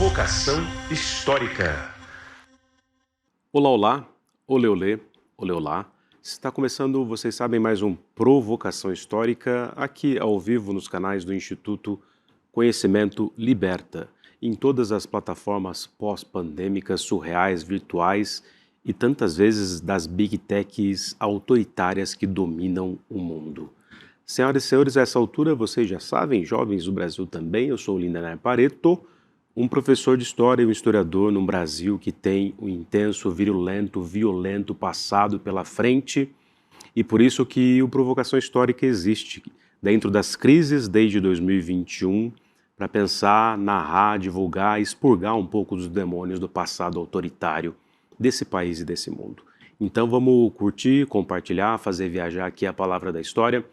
Provocação Histórica. Olá, olá, olê, olê, olê, olá. Está começando, vocês sabem, mais um Provocação Histórica, aqui ao vivo nos canais do Instituto Conhecimento Liberta, em todas as plataformas pós-pandêmicas, surreais, virtuais e tantas vezes das big techs autoritárias que dominam o mundo. Senhoras e senhores, a essa altura vocês já sabem, jovens do Brasil também, eu sou o Lindener Pareto, um professor de história e um historiador num Brasil que tem um intenso, virulento, violento passado pela frente e por isso que o Provocação Histórica existe dentro das crises desde 2021 para pensar, narrar, divulgar, expurgar um pouco dos demônios do passado autoritário desse país e desse mundo. Então vamos curtir, compartilhar, fazer viajar aqui a palavra da história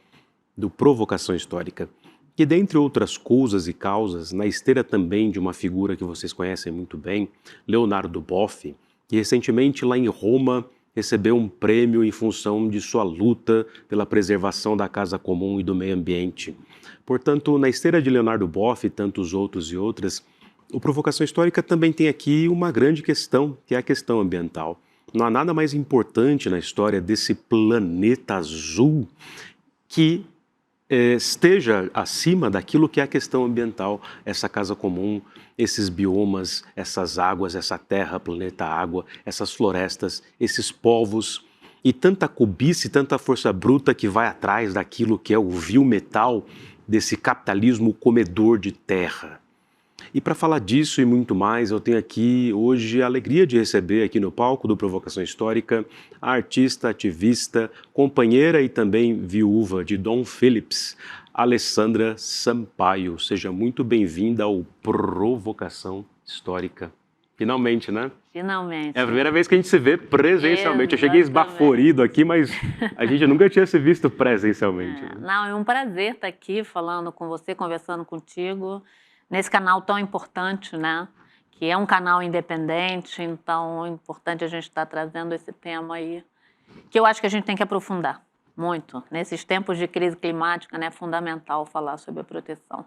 do Provocação Histórica. Que, dentre outras coisas e causas, na esteira também de uma figura que vocês conhecem muito bem, Leonardo Boff, que recentemente lá em Roma recebeu um prêmio em função de sua luta pela preservação da casa comum e do meio ambiente. Portanto, na esteira de Leonardo Boff e tantos outros e outras, o Provocação Histórica também tem aqui uma grande questão, que é a questão ambiental. Não há nada mais importante na história desse planeta azul que esteja acima daquilo que é a questão ambiental, essa casa comum, esses biomas, essas águas, essa terra, planeta água, essas florestas, esses povos e tanta cobiça e tanta força bruta que vai atrás daquilo que é o vil metal desse capitalismo comedor de terra. E para falar disso e muito mais, eu tenho aqui hoje a alegria de receber aqui no palco do Provocação Histórica a artista, ativista, companheira e também viúva de Dom Phillips, Alessandra Sampaio. Seja muito bem-vinda ao Provocação Histórica. Finalmente, né? Finalmente. É a primeira vez que a gente se vê presencialmente. Eu cheguei esbaforido aqui, mas a gente nunca tinha se visto presencialmente. Não, é um prazer estar aqui falando com você, conversando contigo, nesse canal tão importante, né? Que é um canal independente, então é importante a gente estar trazendo esse tema aí, que eu acho que a gente tem que aprofundar muito. Nesses tempos de crise climática, né, é fundamental falar sobre a proteção.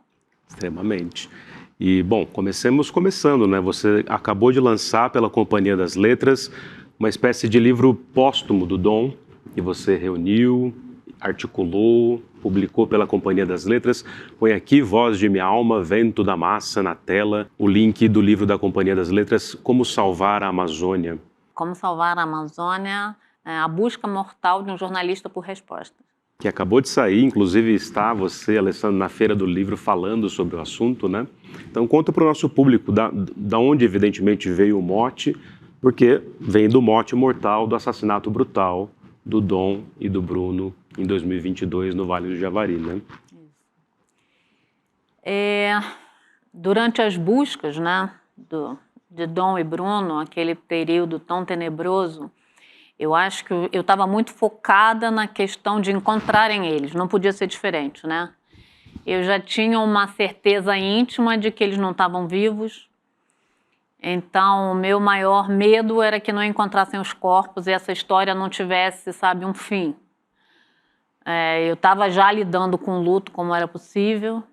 Extremamente. E, bom, comecemos começando, né? Você acabou de lançar pela Companhia das Letras uma espécie de livro póstumo do Dom, que você reuniu, articulou, publicou pela Companhia das Letras. Põe aqui, Voz de Minha Alma, Vento da Massa, na tela, o link do livro da Companhia das Letras, Como Salvar a Amazônia. Como Salvar a Amazônia, a busca mortal de um jornalista por respostas. Que acabou de sair, inclusive está você, Alessandro, na Feira do Livro falando sobre o assunto, né? Então conta para o nosso público da onde evidentemente veio o mote, porque vem do mote mortal do assassinato brutal do Dom e do Bruno em 2022 no Vale do Javari, né? Durante as buscas, né, de Dom e Bruno, aquele período tão tenebroso, eu acho que eu estava muito focada na questão de encontrarem eles, não podia ser diferente, né? Eu já tinha uma certeza íntima de que eles não estavam vivos, então o meu maior medo era que não encontrassem os corpos e essa história não tivesse, sabe, um fim. Eu estava já lidando com o luto como era possível,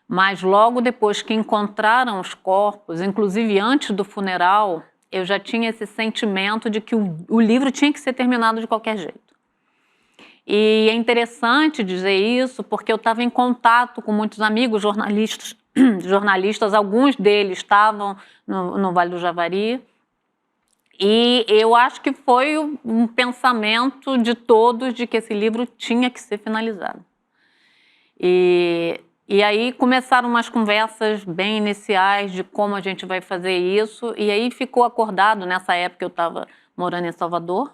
mas logo depois que encontraram os corpos, inclusive antes do funeral, eu já tinha esse sentimento de que o livro tinha que ser terminado de qualquer jeito. E é interessante dizer isso porque eu estava em contato com muitos amigos jornalistas, alguns deles estavam no Vale do Javari, e eu acho que foi um pensamento de todos de que esse livro tinha que ser finalizado. E aí começaram umas conversas bem iniciais de como a gente vai fazer isso, e aí ficou acordado, nessa época eu estava morando em Salvador,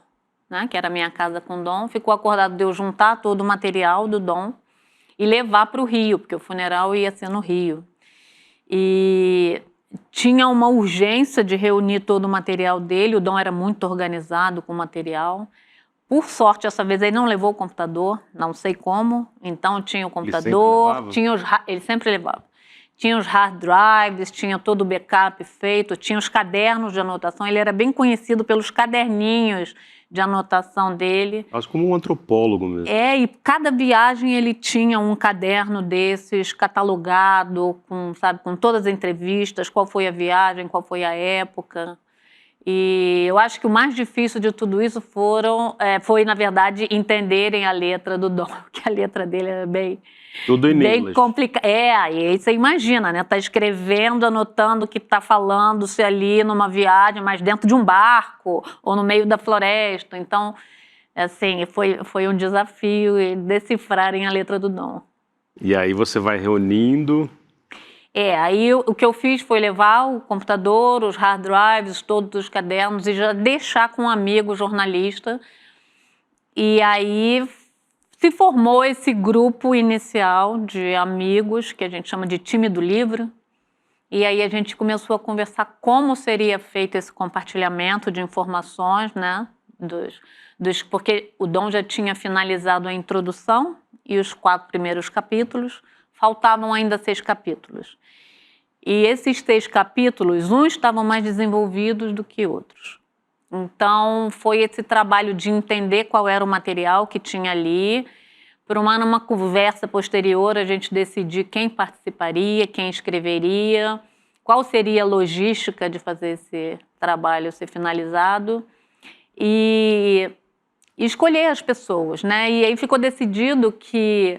né, que era a minha casa com o Dom, ficou acordado de eu juntar todo o material do Dom e levar para o Rio, porque o funeral ia ser no Rio. E tinha uma urgência de reunir todo o material dele, o Dom era muito organizado com o material. Por sorte, essa vez ele não levou o computador, não sei como, então tinha o computador, ele sempre levava. Tinha os hard drives, tinha todo o backup feito, tinha os cadernos de anotação, ele era bem conhecido pelos caderninhos de anotação dele. Quase como um antropólogo mesmo. E cada viagem ele tinha um caderno desses catalogado, com todas as entrevistas, qual foi a viagem, qual foi a época. E eu acho que o mais difícil de tudo isso foi, na verdade, entenderem a letra do Dom, porque a letra dele era bem complicada. Aí você imagina, né? Tá escrevendo, anotando o que tá falando, se ali numa viagem, mas dentro de um barco ou no meio da floresta. Então, assim, foi um desafio decifrarem a letra do Dom. E aí você vai reunindo... Aí o que eu fiz foi levar o computador, os hard drives, todos os cadernos e já deixar com um amigo jornalista. E aí se formou esse grupo inicial de amigos, que a gente chama de time do livro. E aí a gente começou a conversar como seria feito esse compartilhamento de informações, né? Porque o Dom já tinha finalizado a introdução e os 4 primeiros capítulos. Faltavam ainda 6 capítulos. E esses 6 capítulos, uns estavam mais desenvolvidos do que outros. Então, foi esse trabalho de entender qual era o material que tinha ali. Numa conversa posterior, a gente decidir quem participaria, quem escreveria, qual seria a logística de fazer esse trabalho ser finalizado. E escolher as pessoas, né? E aí ficou decidido que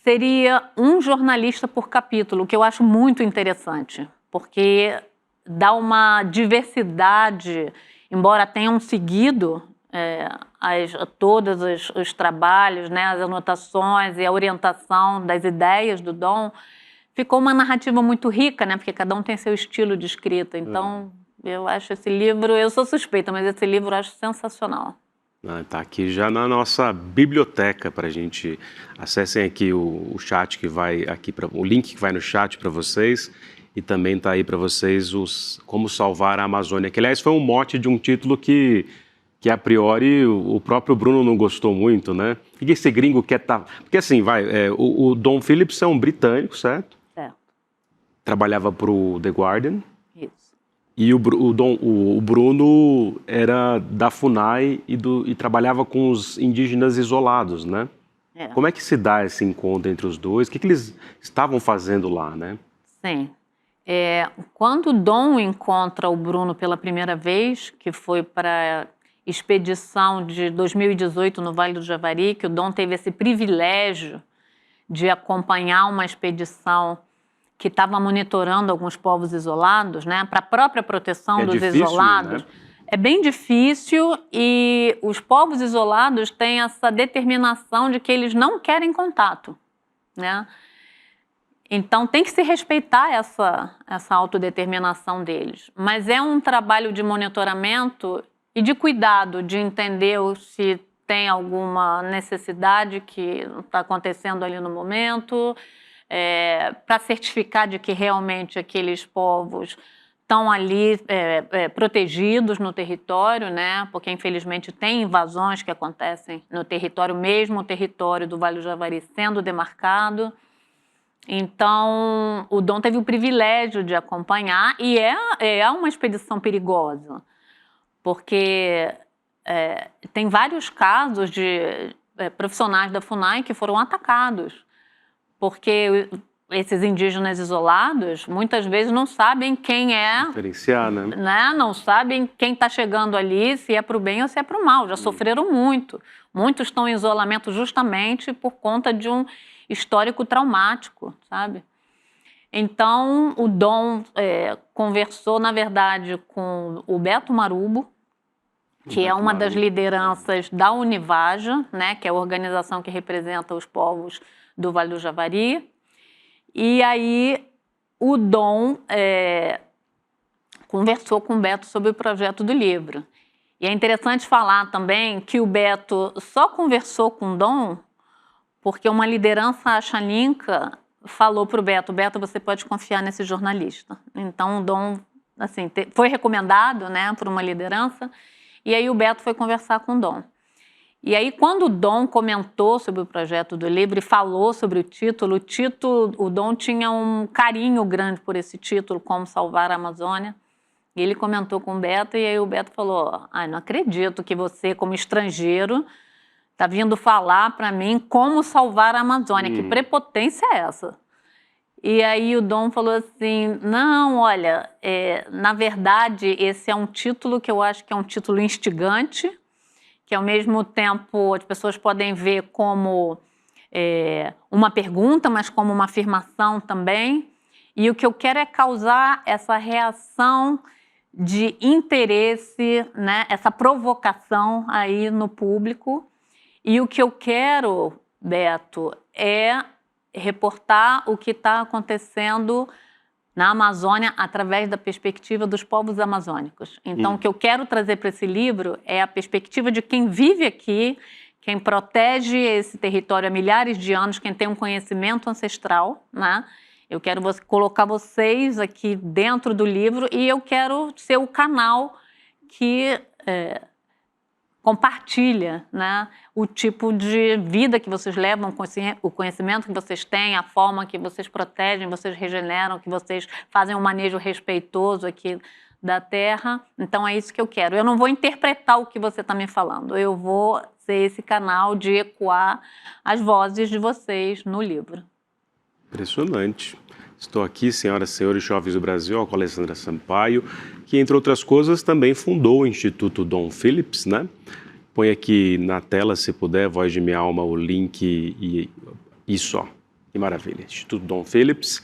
seria um jornalista por capítulo, o que eu acho muito interessante, porque dá uma diversidade, embora tenham seguido todos os trabalhos, né, as anotações e a orientação das ideias do Dom, ficou uma narrativa muito rica, né, porque cada um tem seu estilo de escrita. Então, eu acho esse livro, eu sou suspeita, mas esse livro eu acho sensacional. Tá aqui já na nossa biblioteca para a gente. Acessem aqui o chat que vai aqui, o link que vai no chat para vocês, e também tá aí para vocês Como Salvar a Amazônia, que aliás foi um mote de um título que a priori o próprio Bruno não gostou muito, né? O que esse gringo quer Porque assim, o Dom Phillips é um britânico, certo? Certo. Trabalhava para o The Guardian. Isso. E o Bruno era da FUNAI e trabalhava com os indígenas isolados, né? Como é que se dá esse encontro entre os dois? O que eles estavam fazendo lá, né? Sim. Quando o Dom encontra o Bruno pela primeira vez, que foi para a expedição de 2018 no Vale do Javari, que o Dom teve esse privilégio de acompanhar uma expedição que estava monitorando alguns povos isolados, né, para a própria proteção dos isolados. Né? É bem difícil e os povos isolados têm essa determinação de que eles não querem contato, né? Então tem que se respeitar essa autodeterminação deles. Mas é um trabalho de monitoramento e de cuidado, de entender se tem alguma necessidade que está acontecendo ali no momento, para certificar de que realmente aqueles povos estão ali protegidos no território, né? Porque infelizmente tem invasões que acontecem no território, mesmo o território do Vale do Javari sendo demarcado. Então o Dom teve o privilégio de acompanhar e é uma expedição perigosa, porque tem vários casos de profissionais da FUNAI que foram atacados. Porque esses indígenas isolados, muitas vezes, não sabem quem é... Diferenciar, né? Não sabem quem está chegando ali, se é para o bem ou se é para o mal. Já sofreram muito. Muitos estão em isolamento justamente por conta de um histórico traumático, sabe? Então, o Dom conversou, na verdade, com o Beto Marubo, que é uma das lideranças da Univaja, né, que é a organização que representa os povos do Vale do Javari. E aí o Dom conversou com o Beto sobre o projeto do livro. E é interessante falar também que o Beto só conversou com o Dom porque uma liderança axaninca falou para o Beto, você pode confiar nesse jornalista. Então o Dom assim, foi recomendado, né, por uma liderança, e aí o Beto foi conversar com o Dom. E aí, quando o Dom comentou sobre o projeto do livro e falou sobre o título, o Dom tinha um carinho grande por esse título, Como Salvar a Amazônia. E ele comentou com o Beto, e aí o Beto falou, não acredito que você, como estrangeiro, está vindo falar para mim como salvar a Amazônia. Que prepotência é essa? E aí o Dom falou assim, não, olha, na verdade esse é um título que eu acho que é um título instigante, que ao mesmo tempo as pessoas podem ver como uma pergunta, mas como uma afirmação também. E o que eu quero é causar essa reação de interesse, né, essa provocação aí no público. E o que eu quero, Beto, é reportar o que está acontecendo na Amazônia através da perspectiva dos povos amazônicos. Então, o que eu quero trazer para esse livro é a perspectiva de quem vive aqui, quem protege esse território há milhares de anos, quem tem um conhecimento ancestral, né? Eu quero colocar vocês aqui dentro do livro e eu quero ser o canal que compartilha, né, o tipo de vida que vocês levam, o conhecimento que vocês têm, a forma que vocês protegem, vocês regeneram, que vocês fazem um manejo respeitoso aqui da terra. Então é isso que eu quero. Eu não vou interpretar o que você está me falando, eu vou ser esse canal de ecoar as vozes de vocês no livro. Impressionante. Estou aqui, senhoras e senhores jovens do Brasil, com a Alessandra Sampaio, que, entre outras coisas, também fundou o Instituto Dom Phillips, né? Põe aqui na tela, se puder, voz de minha alma, o link e isso, ó, que maravilha. Instituto Dom Phillips.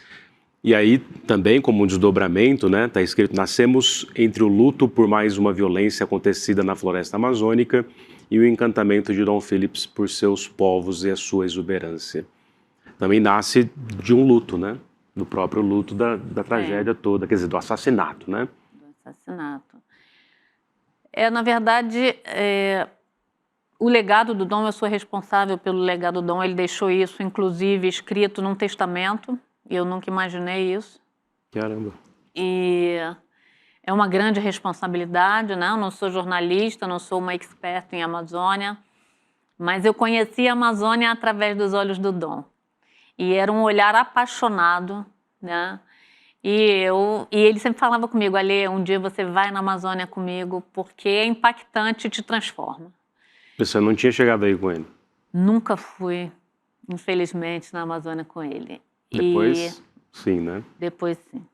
E aí, também, como um desdobramento, né? Está escrito, nascemos entre o luto por mais uma violência acontecida na floresta amazônica e o encantamento de Dom Phillips por seus povos e a sua exuberância. Também nasce de um luto, né? Do próprio luto da tragédia toda, quer dizer, do assassinato, né? Do assassinato. Na verdade, o legado do Dom, eu sou responsável pelo legado do Dom, ele deixou isso, inclusive, escrito num testamento, e eu nunca imaginei isso. Caramba. E é uma grande responsabilidade, né? Eu não sou jornalista, não sou uma expert em Amazônia, mas eu conheci a Amazônia através dos olhos do Dom. E era um olhar apaixonado, né? E ele sempre falava comigo, Ale, um dia você vai na Amazônia comigo, porque é impactante e te transforma. Você não tinha chegado aí com ele? Nunca fui, infelizmente, na Amazônia com ele. Depois, sim, né? Depois, sim.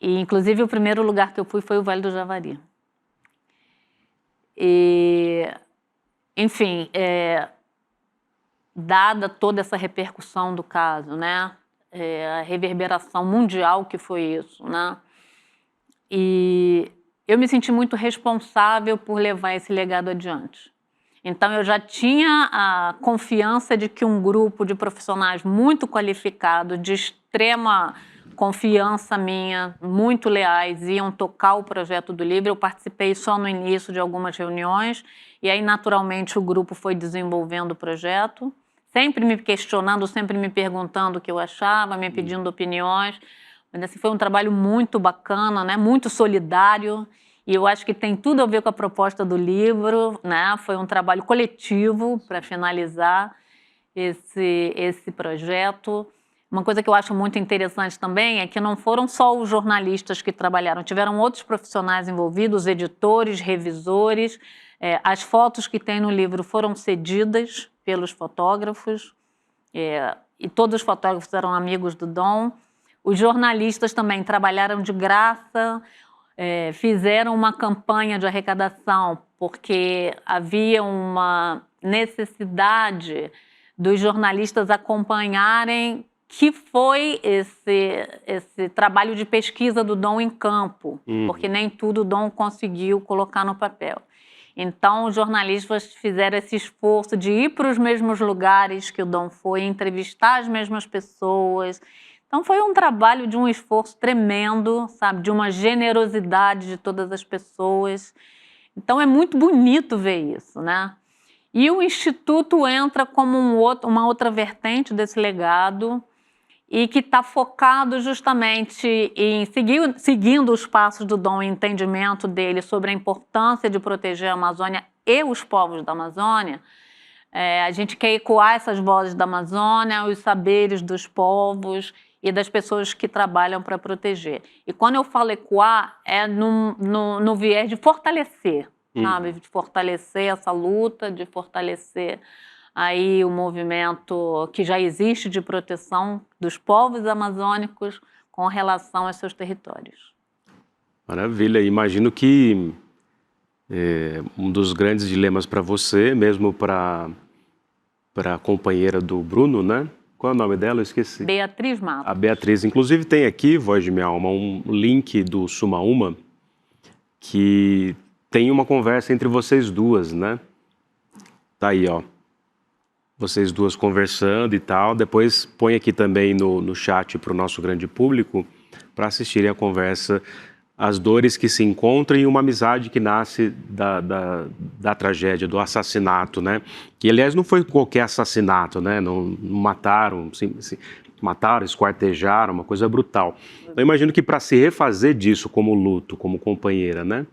E, inclusive, o primeiro lugar que eu fui foi o Vale do Javari. E, enfim, dada toda essa repercussão do caso, né? A reverberação mundial que foi isso, né? E eu me senti muito responsável por levar esse legado adiante. Então, eu já tinha a confiança de que um grupo de profissionais muito qualificados, de extrema confiança minha, muito leais, iam tocar o projeto do livro. Eu participei só no início de algumas reuniões e aí, naturalmente, o grupo foi desenvolvendo o projeto, sempre me questionando, sempre me perguntando o que eu achava, me pedindo opiniões. Mas assim, foi um trabalho muito bacana, né? Muito solidário. E eu acho que tem tudo a ver com a proposta do livro, né? Foi um trabalho coletivo para finalizar esse projeto. Uma coisa que eu acho muito interessante também é que não foram só os jornalistas que trabalharam, tiveram outros profissionais envolvidos, editores, revisores. As fotos que tem no livro foram cedidas pelos fotógrafos, e todos os fotógrafos eram amigos do Dom. Os jornalistas também trabalharam de graça, fizeram uma campanha de arrecadação, porque havia uma necessidade dos jornalistas acompanharem que foi esse trabalho de pesquisa do Dom em campo, porque nem tudo o Dom conseguiu colocar no papel. Então, os jornalistas fizeram esse esforço de ir para os mesmos lugares que o Dom foi, entrevistar as mesmas pessoas. Então, foi um trabalho de um esforço tremendo, sabe, de uma generosidade de todas as pessoas. Então, é muito bonito ver isso, né? E o Instituto entra como uma outra vertente desse legado e que está focado justamente em seguindo os passos do Dom, o entendimento dele sobre a importância de proteger a Amazônia e os povos da Amazônia. A gente quer ecoar essas vozes da Amazônia, os saberes dos povos e das pessoas que trabalham para proteger. E quando eu falo ecoar, é no viés de fortalecer, sabe? De fortalecer essa luta, de fortalecer aí o movimento que já existe de proteção dos povos amazônicos com relação aos seus territórios. Maravilha. Imagino que um dos grandes dilemas para você, mesmo para a companheira do Bruno, né? Qual é o nome dela? Eu esqueci. Beatriz Matos. A Beatriz. Inclusive tem aqui, Voz de Minha Alma, um link do Suma Uma, que tem uma conversa entre vocês duas, né? Tá aí, ó. Vocês duas conversando e tal. Depois põe aqui também no chat para o nosso grande público para assistirem a conversa, as dores que se encontram e uma amizade que nasce da tragédia, do assassinato, né? Que, aliás, não foi qualquer assassinato, né? Não mataram, mataram, esquartejaram, uma coisa brutal. Eu imagino que para se refazer disso como luto, como companheira, né?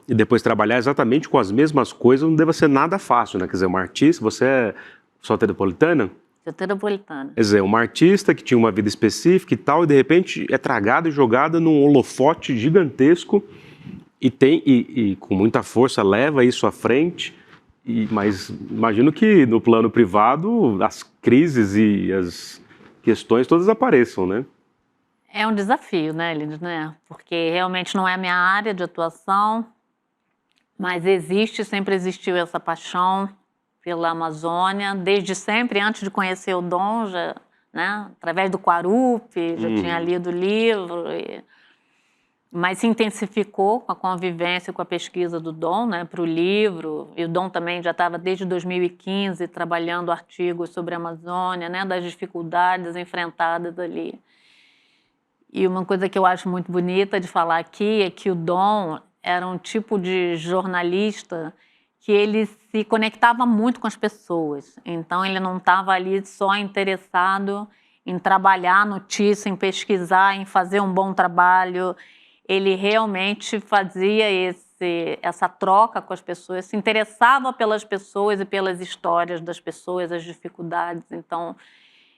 E depois trabalhar exatamente com as mesmas coisas não deva ser nada fácil, né? Quer dizer, uma artista, você é soteropolitana? Soteropolitana. Quer dizer, uma artista que tinha uma vida específica e tal, e de repente é tragada e jogada num holofote gigantesco e com muita força leva isso à frente. Mas imagino que no plano privado as crises e as questões todas apareçam, né? É um desafio, né, Lindo, né? Porque realmente não é a minha área de atuação, mas sempre existiu essa paixão pela Amazônia, desde sempre, antes de conhecer o Dom, já, né, através do Quarupi, já tinha lido o livro, mas se intensificou com a convivência, com a pesquisa do Dom, né, para o livro, e o Dom também já estava desde 2015 trabalhando artigos sobre a Amazônia, né, das dificuldades enfrentadas ali. E uma coisa que eu acho muito bonita de falar aqui é que o Dom era um tipo de jornalista que ele se conectava muito com as pessoas. Então, ele não estava ali só interessado em trabalhar a notícia, em pesquisar, em fazer um bom trabalho. Ele realmente fazia essa troca com as pessoas, se interessava pelas pessoas e pelas histórias das pessoas, as dificuldades. Então,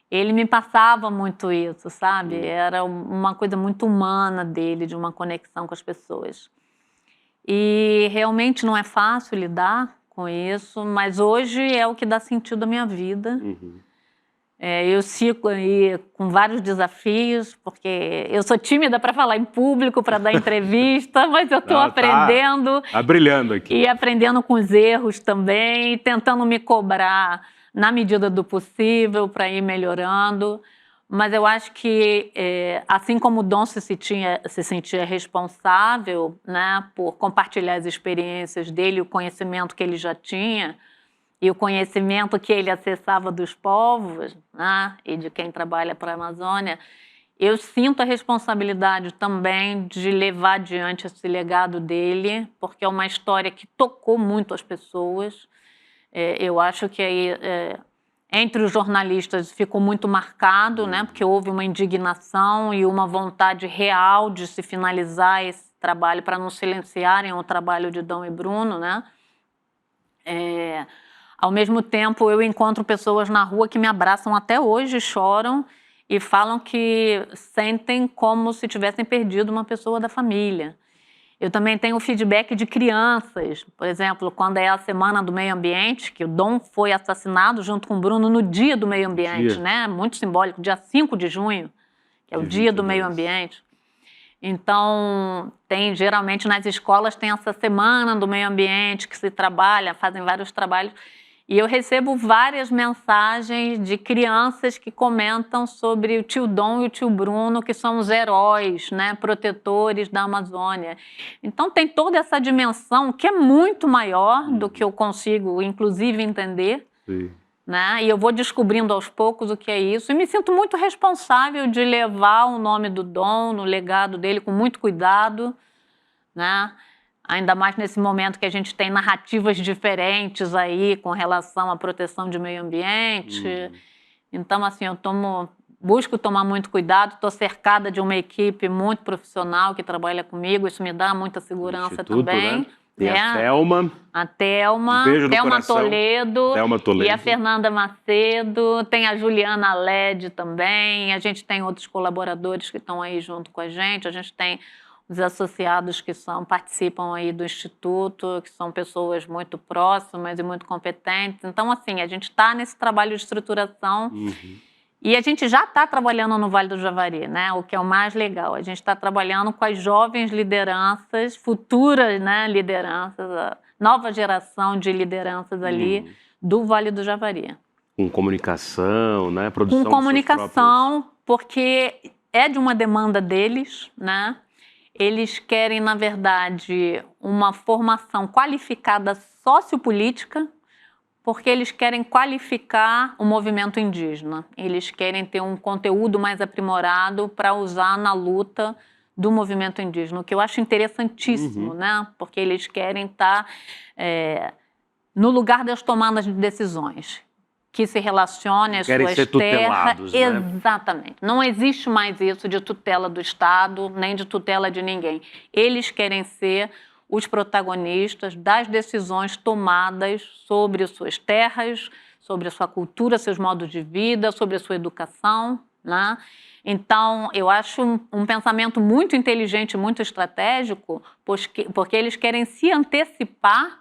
ele me passava muito isso, sabe? Era uma coisa muito humana dele, de uma conexão com as pessoas. E realmente não é fácil lidar com isso, mas hoje é o que dá sentido à minha vida. Eu sigo aí com vários desafios, porque eu sou tímida para falar em público, para dar entrevista, mas eu estou aprendendo. Tá brilhando aqui. E aprendendo com os erros também, tentando me cobrar na medida do possível para ir melhorando. Mas eu acho que, assim como o Dom se sentia responsável, né, por compartilhar as experiências dele, o conhecimento que ele já tinha, e o conhecimento que ele acessava dos povos, né, e de quem trabalha para a Amazônia, eu sinto a responsabilidade também de levar adiante esse legado dele, porque é uma história que tocou muito as pessoas. Eu acho que aí... entre os jornalistas ficou muito marcado, né, porque houve uma indignação e uma vontade real de se finalizar esse trabalho para não silenciarem o trabalho de Dom e Bruno, né? Ao mesmo tempo, eu encontro pessoas na rua que me abraçam até hoje, choram e falam que sentem como se tivessem perdido uma pessoa da família. Eu também tenho feedback de crianças, por exemplo, quando é a Semana do Meio Ambiente, que o Dom foi assassinado junto com o Bruno no Dia do Meio Ambiente, né? Muito simbólico, dia 5 de junho, que é o Dia do Meio Ambiente. Então, geralmente nas escolas tem essa Semana do Meio Ambiente que se trabalha, fazem vários trabalhos. E eu recebo várias mensagens de crianças que comentam sobre o tio Dom e o tio Bruno, que são os heróis, né, protetores da Amazônia. Então tem toda essa dimensão que é muito maior do que eu consigo, inclusive, entender. Sim. Né? E eu vou descobrindo aos poucos o que é isso. E me sinto muito responsável de levar o nome do Dom no legado dele com muito cuidado, né? Ainda mais nesse momento que a gente tem narrativas diferentes aí com relação à proteção de meio ambiente. Então, assim, eu busco tomar muito cuidado, estou cercada de uma equipe muito profissional que trabalha comigo, isso me dá muita segurança também. Né? Tem a Thelma, Beijo no Thelma coração. Thelma Toledo e a Fernanda Macedo, tem a Juliana Led também, a gente tem outros colaboradores que estão aí junto com a gente tem os associados que participam aí do Instituto, que são pessoas muito próximas e muito competentes. Então, assim, a gente está nesse trabalho de estruturação e a gente já está trabalhando no Vale do Javari, né? O que é o mais legal. A gente está trabalhando com as jovens lideranças, futuras, né, lideranças, a nova geração de lideranças ali do Vale do Javari. Com comunicação, né? Produção com comunicação, próprios... porque é de uma demanda deles, né? Eles querem, na verdade, uma formação qualificada sociopolítica, porque eles querem qualificar o movimento indígena. Eles querem ter um conteúdo mais aprimorado para usar na luta do movimento indígena, o que eu acho interessantíssimo, né? Porque eles querem estar no lugar das tomadas de decisões, que se relacione às Querem suas ser terras. tutelados, né? Exatamente. Não existe mais isso de tutela do Estado, nem de tutela de ninguém. Eles querem ser os protagonistas das decisões tomadas sobre as suas terras, sobre a sua cultura, seus modos de vida, sobre a sua educação, né? Então, eu acho um pensamento muito inteligente, muito estratégico, porque eles querem se antecipar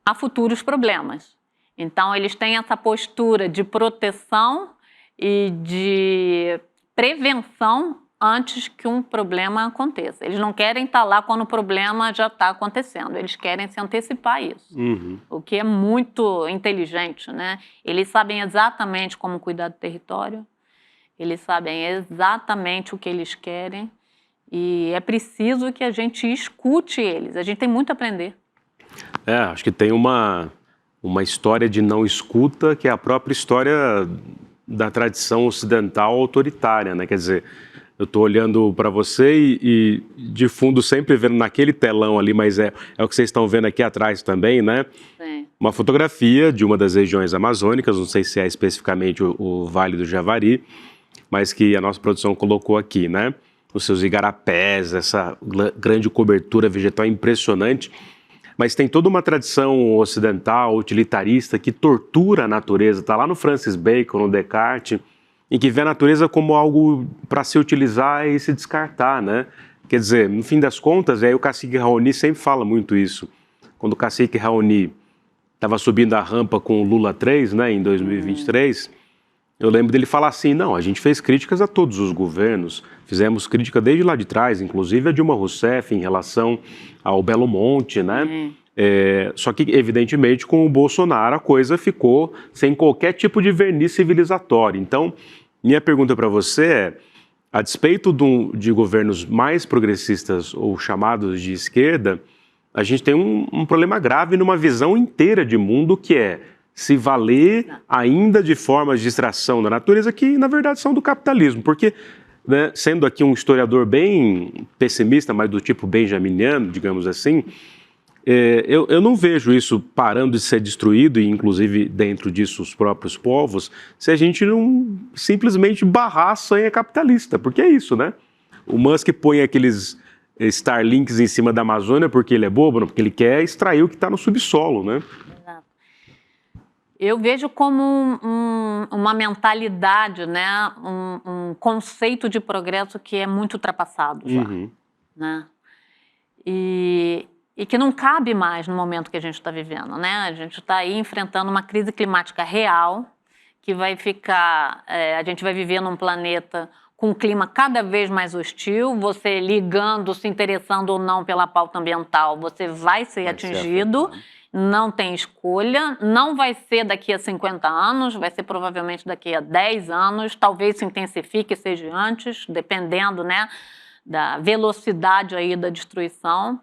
a futuros problemas. Então, eles têm essa postura de proteção e de prevenção antes que um problema aconteça. Eles não querem estar lá quando o problema já está acontecendo. Eles querem se antecipar a isso, o que é muito inteligente, né? Eles sabem exatamente como cuidar do território, eles sabem exatamente o que eles querem e é preciso que a gente escute eles. A gente tem muito a aprender. Acho que tem uma história de não escuta, que é a própria história da tradição ocidental autoritária, né? Quer dizer, eu estou olhando para você e de fundo sempre vendo naquele telão ali, mas é o que vocês estão vendo aqui atrás também, né? Sim. Uma fotografia de uma das regiões amazônicas, não sei se é especificamente o Vale do Javari, mas que a nossa produção colocou aqui, né? Os seus igarapés, essa grande cobertura vegetal impressionante. Mas tem toda uma tradição ocidental, utilitarista, que tortura a natureza. Está lá no Francis Bacon, no Descartes, em que vê a natureza como algo para se utilizar e se descartar, né? Quer dizer, no fim das contas, aí o cacique Raoni sempre fala muito isso. Quando o cacique Raoni estava subindo a rampa com o Lula 3, né, em 2023, eu lembro dele falar assim, não, a gente fez críticas a todos os governos, fizemos crítica desde lá de trás, inclusive a Dilma Rousseff em relação ao Belo Monte, né? Só que, evidentemente, com o Bolsonaro a coisa ficou sem qualquer tipo de verniz civilizatório. Então, minha pergunta para você é, a despeito de governos mais progressistas ou chamados de esquerda, a gente tem um problema grave numa visão inteira de mundo que é se valer ainda de formas de extração da natureza que, na verdade, são do capitalismo. Porque, né, sendo aqui um historiador bem pessimista, mas do tipo benjaminiano, digamos assim, eu não vejo isso parando de ser destruído, e inclusive dentro disso os próprios povos, se a gente não simplesmente barrar a sanha capitalista, porque é isso, né? O Musk põe aqueles Starlinks em cima da Amazônia porque ele é bobo, não, porque ele quer extrair o que está no subsolo, né? Exato. Eu vejo como uma mentalidade, né? Um conceito de progresso que é muito ultrapassado já, né? E que não cabe mais no momento que a gente está vivendo, né? A gente está aí enfrentando uma crise climática real, que vai ficar... a gente vai viver num planeta com um clima cada vez mais hostil, você ligando, se interessando ou não pela pauta ambiental, você vai ser atingido, não tem escolha, não vai ser daqui a 50 anos, vai ser provavelmente daqui a 10 anos, talvez se intensifique, seja antes, dependendo, né, da velocidade aí da destruição.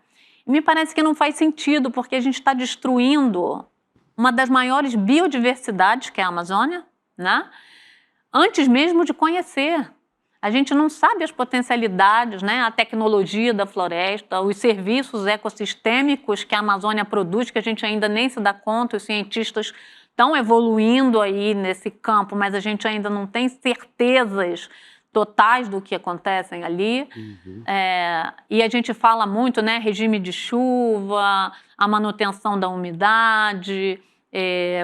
E me parece que não faz sentido, porque a gente está destruindo uma das maiores biodiversidades, que é a Amazônia, né? Antes mesmo de conhecer. A gente não sabe as potencialidades, né? A tecnologia da floresta, os serviços ecossistêmicos que a Amazônia produz, que a gente ainda nem se dá conta, os cientistas estão evoluindo aí nesse campo, mas a gente ainda não tem certezas totais do que acontecem ali. E a gente fala muito, né, regime de chuva, a manutenção da umidade,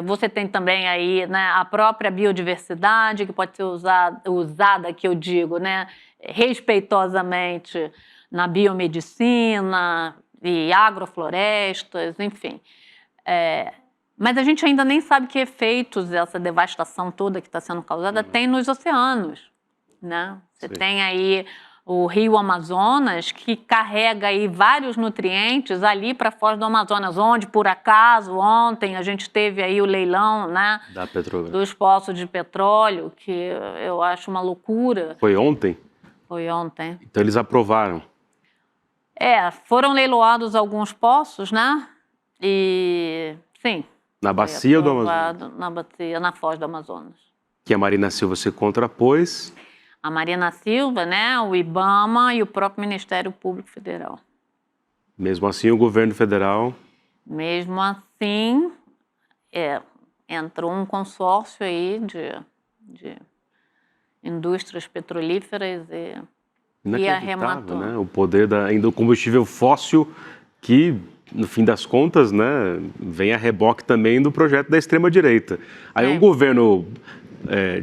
você tem também aí, né, a própria biodiversidade que pode ser usada, que eu digo, né, respeitosamente na biomedicina e agroflorestas, enfim. Mas a gente ainda nem sabe que efeitos essa devastação toda que está sendo causada tem nos oceanos, né? Você tem aí o rio Amazonas, que carrega aí vários nutrientes ali para a foz do Amazonas, onde, por acaso, ontem a gente teve aí o leilão, né, dos poços de petróleo, que eu acho uma loucura. Foi ontem? Foi ontem. Então eles aprovaram. Foram leiloados alguns poços, né? E, sim. Na bacia do Amazonas? Na bacia, na foz do Amazonas. Que a Marina Silva se contrapôs. A Marina Silva, né, o IBAMA e o próprio Ministério Público Federal. Mesmo assim, o governo federal... Mesmo assim, entrou um consórcio aí de indústrias petrolíferas e arrematou. Né? O poder do combustível fóssil que, no fim das contas, né, vem a reboque também do projeto da extrema-direita. Aí um governo...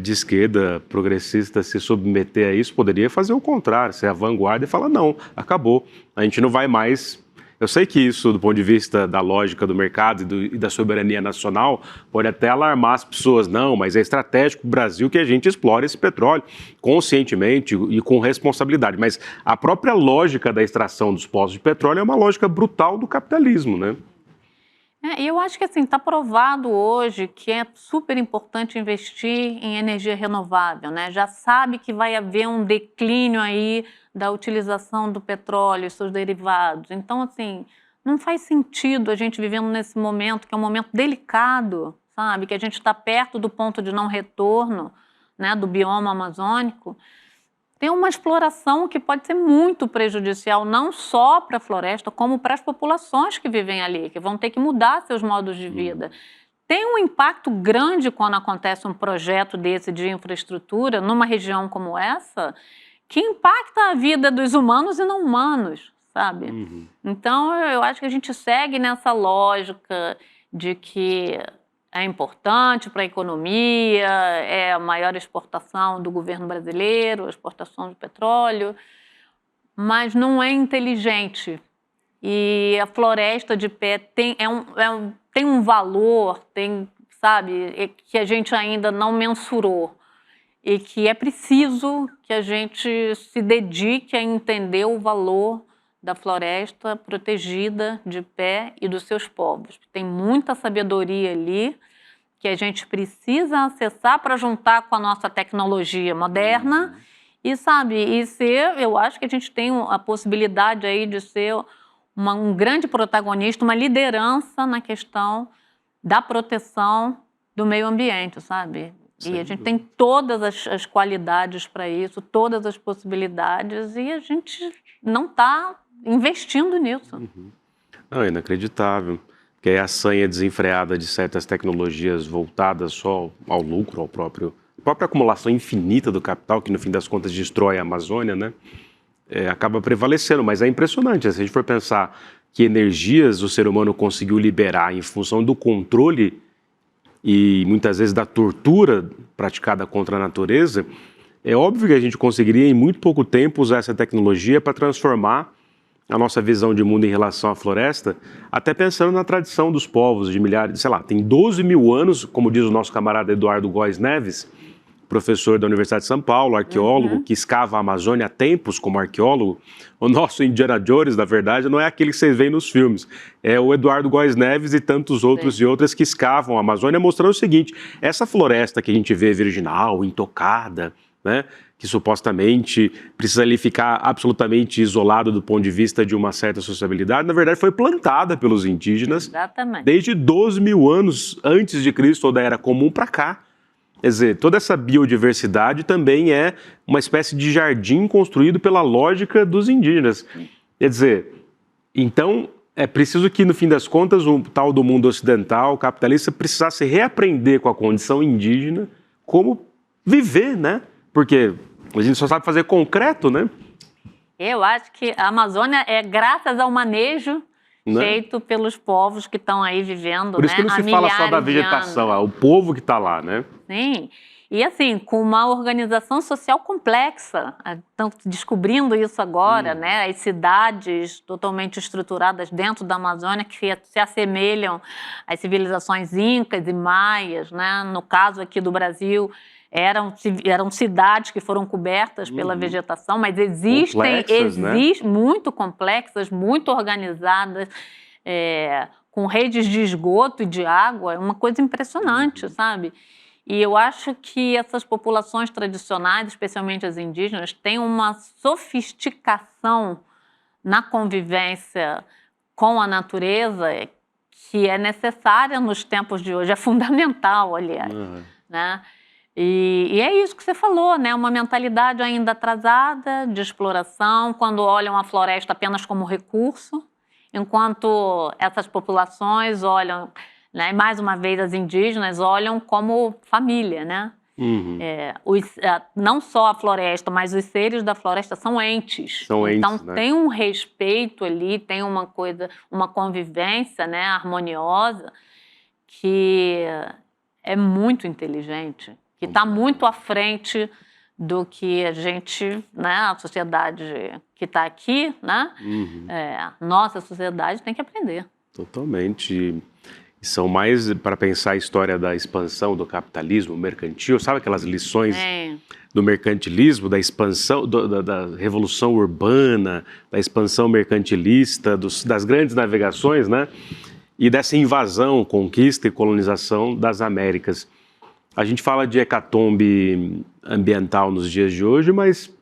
de esquerda, progressista, se submeter a isso, poderia fazer o contrário, ser a vanguarda e falar, não, acabou, a gente não vai mais... Eu sei que isso, do ponto de vista da lógica do mercado e da soberania nacional, pode até alarmar as pessoas, não, mas é estratégico para o Brasil que a gente explore esse petróleo conscientemente e com responsabilidade, mas a própria lógica da extração dos poços de petróleo é uma lógica brutal do capitalismo, né? E eu acho que assim, está provado hoje que é super importante investir em energia renovável, né? Já sabe que vai haver um declínio aí da utilização do petróleo e seus derivados. Então, assim, não faz sentido a gente vivendo nesse momento, que é um momento delicado, sabe? Que a gente está perto do ponto de não retorno, né, do bioma amazônico. Tem uma exploração que pode ser muito prejudicial, não só para a floresta, como para as populações que vivem ali, que vão ter que mudar seus modos de vida. Tem um impacto grande quando acontece um projeto desse de infraestrutura numa região como essa, que impacta a vida dos humanos e não humanos, sabe? Então, eu acho que a gente segue nessa lógica de que é importante para a economia, é a maior exportação do governo brasileiro, a exportação de petróleo, mas não é inteligente. E a floresta de pé tem um valor, sabe, que a gente ainda não mensurou e que é preciso que a gente se dedique a entender o valor da floresta protegida de pé e dos seus povos. Tem muita sabedoria ali que a gente precisa acessar para juntar com a nossa tecnologia moderna e, sabe, eu acho que a gente tem a possibilidade aí de ser um grande protagonista, uma liderança na questão da proteção do meio ambiente, sabe? E a gente tem todas as qualidades para isso, todas as possibilidades, e a gente não está investindo nisso. Não, é inacreditável. Que é a sanha desenfreada de certas tecnologias voltadas só ao lucro, a própria acumulação infinita do capital, que no fim das contas destrói a Amazônia, né? Acaba prevalecendo, mas é impressionante. Se a gente for pensar que energias o ser humano conseguiu liberar em função do controle e muitas vezes da tortura praticada contra a natureza, é óbvio que a gente conseguiria em muito pouco tempo usar essa tecnologia para transformar a nossa visão de mundo em relação à floresta, até pensando na tradição dos povos de milhares, sei lá, tem 12 mil anos, como diz o nosso camarada Eduardo Góes Neves, professor da Universidade de São Paulo, arqueólogo, que escava a Amazônia há tempos como arqueólogo. O nosso Indiana Jones, na verdade, não é aquele que vocês veem nos filmes, é o Eduardo Góes Neves e tantos outros e outras que escavam a Amazônia, mostrando o seguinte, essa floresta que a gente vê virginal, intocada, né, que supostamente precisa ali ficar absolutamente isolado do ponto de vista de uma certa sociabilidade, na verdade foi plantada pelos indígenas desde 12 mil anos antes de Cristo ou da Era Comum para cá. Quer dizer, toda essa biodiversidade também é uma espécie de jardim construído pela lógica dos indígenas. Quer dizer, então é preciso que, no fim das contas, o tal do mundo ocidental, capitalista, precisasse reaprender com a condição indígena como viver, né? Porque A gente só sabe fazer concreto, né? Eu acho que a Amazônia é graças ao manejo feito pelos povos que estão aí vivendo, Por isso que não se fala só da vegetação, é o povo que está lá, né? Sim, e assim, com uma organização social complexa, estão descobrindo isso agora, né? As cidades totalmente estruturadas dentro da Amazônia que se assemelham às civilizações incas e maias, né? No caso aqui do Brasil, eram cidades que foram cobertas pela vegetação, mas existem muito complexas, muito organizadas, com redes de esgoto e de água, é uma coisa impressionante, sabe? E eu acho que essas populações tradicionais, especialmente as indígenas, têm uma sofisticação na convivência com a natureza que é necessária nos tempos de hoje, é fundamental, aliás, né? E é isso que você falou, né? Uma mentalidade ainda atrasada de exploração, quando olham a floresta apenas como recurso, enquanto essas populações olham, né, mais uma vez as indígenas olham como família, né? Não só a floresta, mas os seres da floresta são entes. Então né? Tem um respeito ali, tem uma coisa, uma convivência, né, harmoniosa, que é muito inteligente, que está muito à frente do que a gente, né, a sociedade que está aqui, né? Nossa sociedade tem que aprender. Totalmente. São mais para pensar a história da expansão do capitalismo mercantil, sabe aquelas lições do mercantilismo, da expansão, da revolução urbana, da expansão mercantilista, das grandes navegações, né? E dessa invasão, conquista e colonização das Américas. A gente fala de hecatombe ambiental nos dias de hoje, mas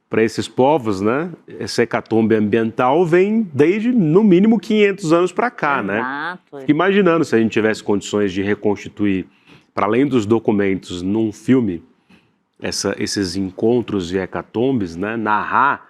para esses povos, né, essa hecatombe ambiental vem desde, no mínimo, 500 anos para cá, né? Fico imaginando se a gente tivesse condições de reconstituir, para além dos documentos, num filme, esses encontros de hecatombes, né, narrar,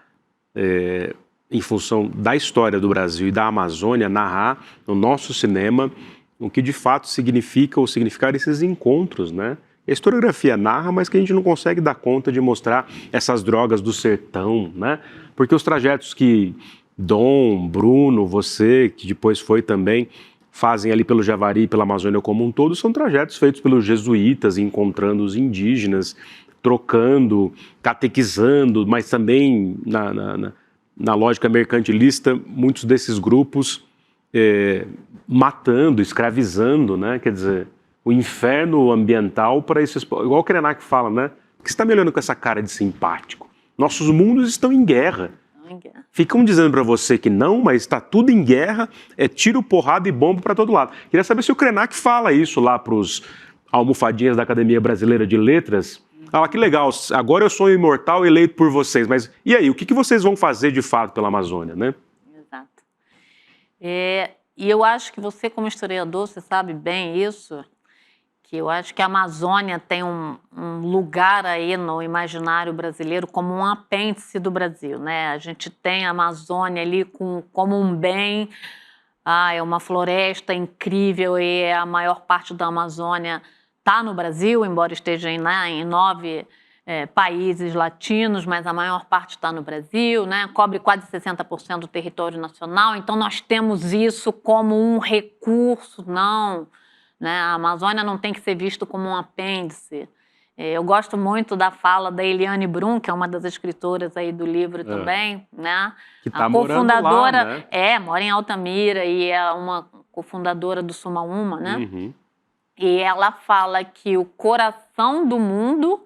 em função da história do Brasil e da Amazônia, narrar no nosso cinema o que de fato significa ou significar esses encontros, né? A historiografia narra, mas que a gente não consegue dar conta de mostrar essas drogas do sertão, né? Porque os trajetos que Dom, Bruno, você, que depois foi também, fazem ali pelo Javari e pela Amazônia como um todo, são trajetos feitos pelos jesuítas, encontrando os indígenas, trocando, catequizando, mas também na lógica mercantilista, muitos desses grupos matando, escravizando, né? Quer dizer, o inferno ambiental para esses... Igual o Krenak fala, né? Por que você está me olhando com essa cara de simpático? Nossos mundos estão em guerra. Ficam dizendo para você que não, mas está tudo em guerra, é tiro, porrada e bomba para todo lado. Queria saber se o Krenak fala isso lá para os almofadinhas da Academia Brasileira de Letras. Ah, que legal, agora eu sou um imortal eleito por vocês, mas e aí, o que vocês vão fazer de fato pela Amazônia, né? Exato. E eu acho que você, como historiador, você sabe bem isso, que eu acho que a Amazônia tem um lugar aí no imaginário brasileiro como um apêndice do Brasil, né? A gente tem a Amazônia ali como um bem, é uma floresta incrível e a maior parte da Amazônia está no Brasil, embora esteja em 9 países latinos, mas a maior parte está no Brasil, né? Cobre quase 60% do território nacional, então nós temos isso como um recurso, não... Né? A Amazônia não tem que ser visto como um apêndice. Eu gosto muito da fala da Eliane Brum, que é uma das escritoras aí do livro também, né? Que está morando lá, né? Mora em Altamira e é uma cofundadora do Sumaúma, né? E ela fala que o coração do mundo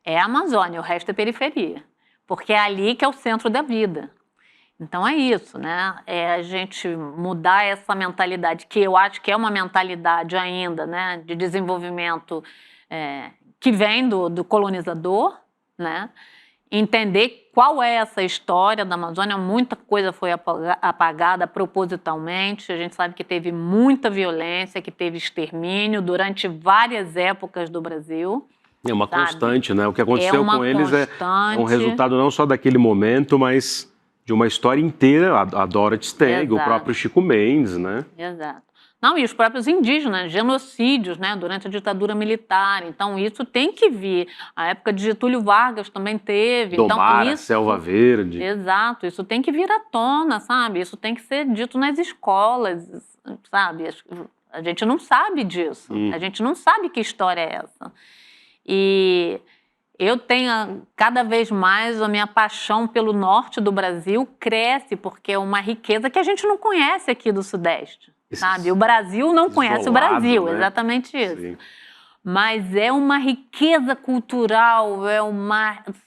é a Amazônia, o resto é periferia, porque é ali que é o centro da vida. Então é isso, né? É a gente mudar essa mentalidade, que eu acho que é uma mentalidade ainda, né, de desenvolvimento que vem do colonizador, né? Entender qual é essa história da Amazônia. Muita coisa foi apagada propositalmente. A gente sabe que teve muita violência, que teve extermínio durante várias épocas do Brasil. É uma constante, né? O que aconteceu com eles é um resultado não só daquele momento, mas de uma história inteira, a Dorothy Steg, o próprio Chico Mendes, né? Exato. Não, e os próprios indígenas, genocídios, né, durante a ditadura militar. Então, isso tem que vir. A época de Getúlio Vargas também teve. Domar Então, a Selva Verde. Exato, isso tem que vir à tona, sabe? Isso tem que ser dito nas escolas, sabe? A gente não sabe disso. A gente não sabe que história é essa. E eu tenho, cada vez mais, a minha paixão pelo norte do Brasil cresce, porque é uma riqueza que a gente não conhece aqui do Sudeste, sabe? O Brasil não conhece o Brasil, né? exatamente isso. Sim. Mas é uma riqueza cultural,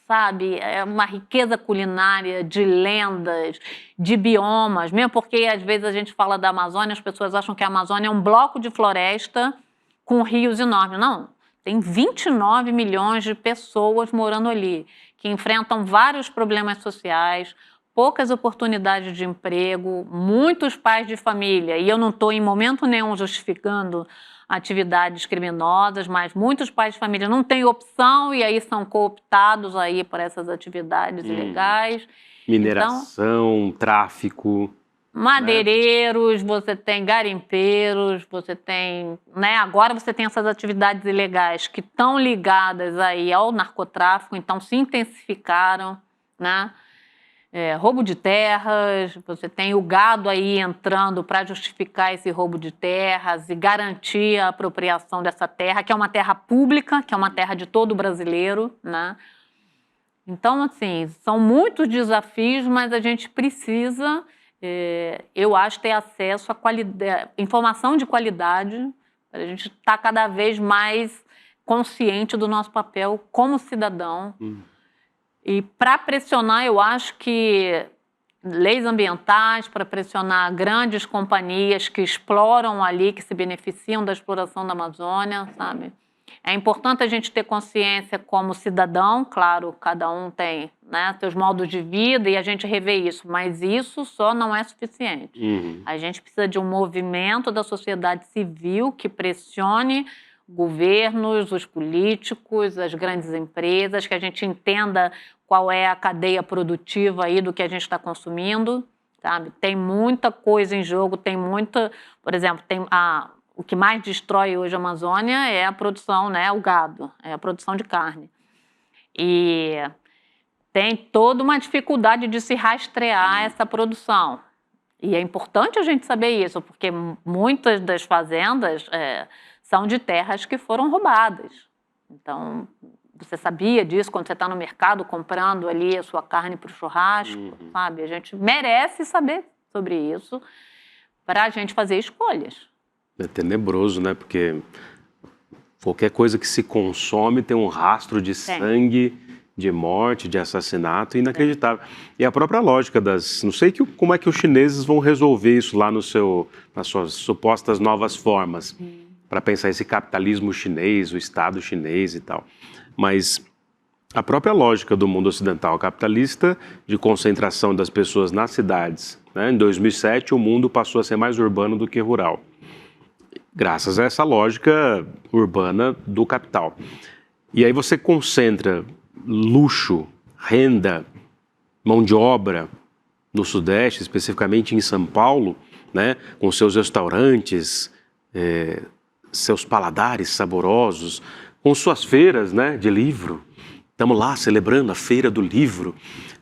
sabe, é uma riqueza culinária, de lendas, de biomas, mesmo porque às vezes a gente fala da Amazônia, as pessoas acham que a Amazônia é um bloco de floresta com rios enormes. Não, tem 29 milhões de pessoas morando ali, que enfrentam vários problemas sociais, poucas oportunidades de emprego, muitos pais de família, e eu não estou em momento nenhum justificando atividades criminosas, mas muitos pais de família não têm opção e aí são cooptados aí por essas atividades ilegais. Mineração, tráfico. Madeireiros, você tem garimpeiros, você tem, né? Agora você tem essas atividades ilegais que estão ligadas aí ao narcotráfico, então se intensificaram, né? Roubo de terras, você tem o gado aí entrando para justificar esse roubo de terras e garantir a apropriação dessa terra, que é uma terra pública, que é uma terra de todo brasileiro, né? Então, assim, são muitos desafios, mas a gente precisa, eu acho, ter acesso a informação de qualidade, para a gente estar cada vez mais consciente do nosso papel como cidadão. E para pressionar, eu acho que leis ambientais, para pressionar grandes companhias que exploram ali, que se beneficiam da exploração da Amazônia, sabe? É importante a gente ter consciência como cidadão, claro, cada um tem, né, seus modos de vida e a gente revê isso, mas isso só não é suficiente. A gente precisa de um movimento da sociedade civil que pressione governos, os políticos, as grandes empresas, que a gente entenda qual é a cadeia produtiva aí do que a gente está consumindo, sabe? Tem muita coisa em jogo, tem muita... Por exemplo, o que mais destrói hoje a Amazônia é a produção, né? O gado, é a produção de carne. E tem toda uma dificuldade de se rastrear essa produção. E é importante a gente saber isso, porque muitas das fazendas são de terras que foram roubadas. Então, você sabia disso quando você está no mercado comprando ali a sua carne para o churrasco, sabe? A gente merece saber sobre isso para a gente fazer escolhas. É tenebroso, né? Porque qualquer coisa que se consome tem um rastro de sangue, de morte, de assassinato, inacreditável. E a própria lógica das... Não sei como é que os chineses vão resolver isso lá nas suas supostas novas formas, para pensar esse capitalismo chinês, o Estado chinês e tal. Mas a própria lógica do mundo ocidental capitalista de concentração das pessoas nas cidades, né? Em 2007, o mundo passou a ser mais urbano do que rural, graças a essa lógica urbana do capital. E aí você concentra luxo, renda, mão de obra no Sudeste, especificamente em São Paulo, né? Com seus restaurantes, seus paladares saborosos, com suas feiras, né, de livro. Estamos lá celebrando a Feira do Livro,